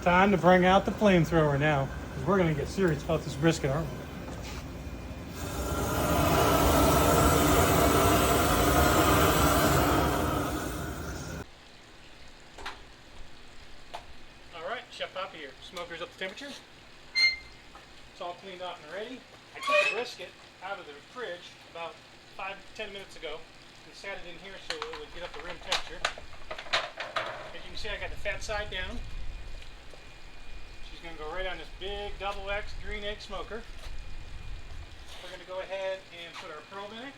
Time to bring out the flamethrower now, because we're going to get serious about this brisket, aren't we? All right, Chef Poppi here. Smoker's up to temperature. It's all cleaned out and ready. I took the brisket out of the fridge about 5-10 minutes ago and sat it in here so it would get up to room temperature. As you can see, I got the fat side down. She's going to go right on this big double X green egg smoker. We're going to go ahead and put our probe in it.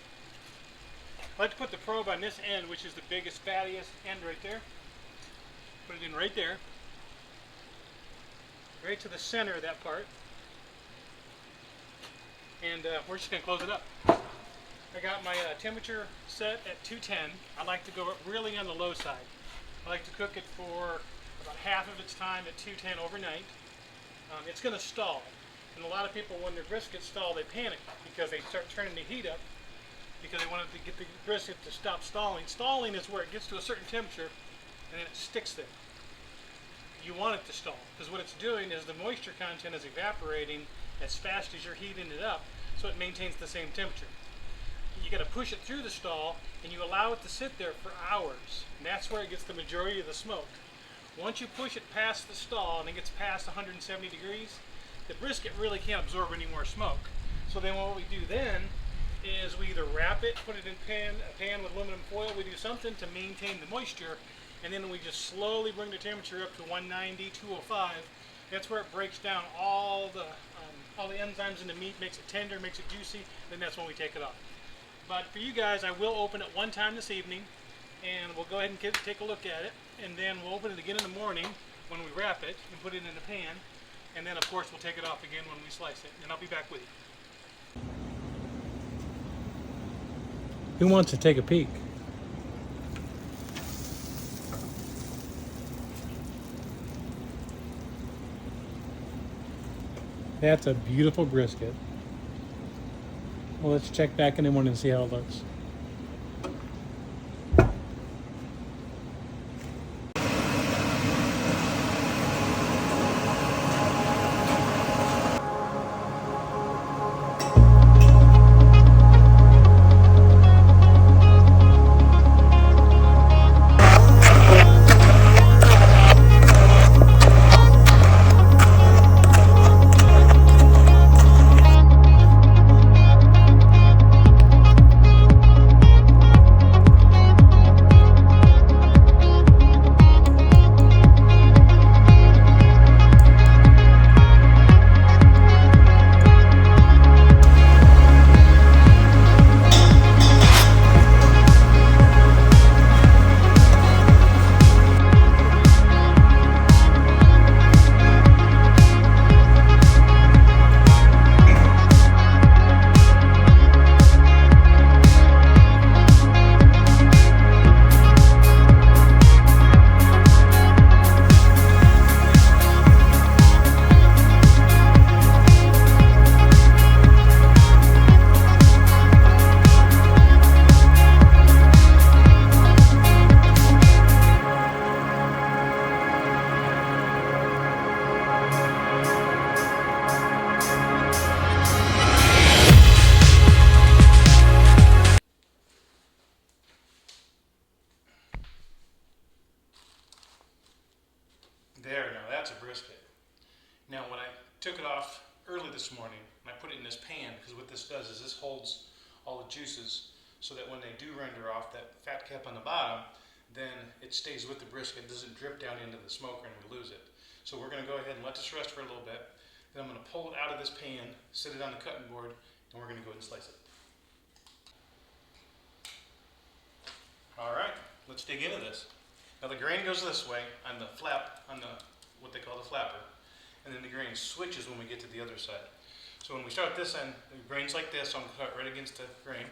I like to put the probe on this end, which is the biggest, fattiest end right there. Put it in right there. Right to the center of that part. And we're just going to close it up. I got my temperature set at 210. I like to go really on the low side. I like to cook it for about half of its time at 210 overnight. It's going to stall. And a lot of people, when their briskets stall, they panic because they start turning the heat up because they want to get the brisket to stop stalling. Stalling is where it gets to a certain temperature and then it sticks there. You want it to stall because what it's doing is the moisture content is evaporating as fast as you're heating it up, so it maintains the same temperature. You got to push it through the stall and you allow it to sit there for hours, and that's where it gets the majority of the smoke. Once you push it past the stall and it gets past 170 degrees, the brisket really can't absorb any more smoke. So then what we do then is we either wrap it, put it in a pan with aluminum foil, we do something to maintain the moisture, and then we just slowly bring the temperature up to 190, 205. That's where it breaks down all the enzymes in the meat, makes it tender, makes it juicy, then that's when we take it off. But for you guys, I will open it one time this evening, and we'll go ahead and take a look at it, and then we'll open it again in the morning when we wrap it and put it in a pan, and then of course we'll take it off again when we slice it, and I'll be back with you. Who wants to take a peek? That's a beautiful brisket. Well, let's check back in the morning and see how it looks. There, now that's a brisket. Now when I took it off early this morning, and I put it in this pan, because what this does is this holds all the juices so that when they do render off that fat cap on the bottom, then it stays with the brisket, it doesn't drip down into the smoker and we lose it. So we're going to go ahead and let this rest for a little bit. Then I'm going to pull it out of this pan, sit it on the cutting board, and we're going to go ahead and slice it. Alright, let's dig into this. Now the grain goes this way on the flap, on the what they call the flapper, and then the grain switches when we get to the other side. So when we start this end, the grain's like this, so I'm going to cut right against the grain,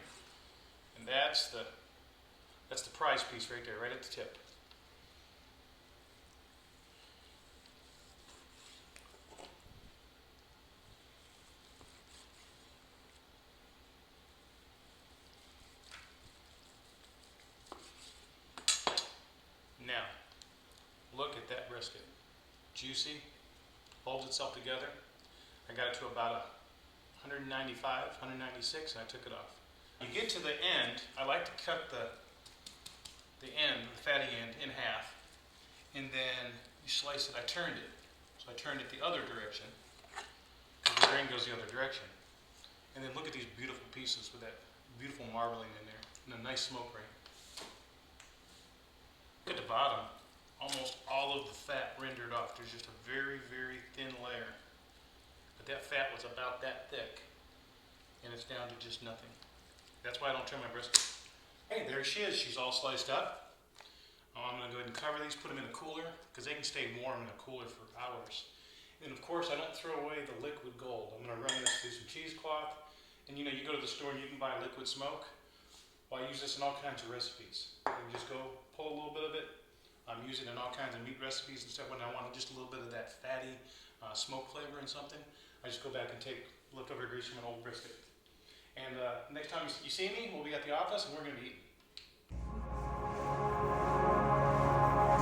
and that's the prize piece right there, right at the tip. Now, look at that brisket. juicy, holds itself together. I got it to about 195, 196, and I took it off. You get to the end, I like to cut the fatty end, in half, and then you slice it. I turned it. So I turned it the other direction, because the grain goes the other direction. And then look at these beautiful pieces with that beautiful marbling in there, and a nice smoke ring. Look at the bottom, almost all of the fat rendered off. There's just a very, very thin layer. But that fat was about that thick, and it's down to just nothing. That's why I don't trim my brisket. Hey, there she is. She's all sliced up. I'm going to go ahead and cover these, put them in a cooler, because they can stay warm in a cooler for hours. And of course, I don't throw away the liquid gold. I'm going to run this through some cheesecloth. And you know, you go to the store and you can buy liquid smoke. Well, I use this in all kinds of recipes. You just go pull a little bit of it. Use it in all kinds of meat recipes and stuff. When I want just a little bit of that fatty smoke flavor in something, I just go back and take leftover grease from an old brisket. And next time you see me, we'll be at the office and we're going to be eating.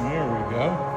There we go.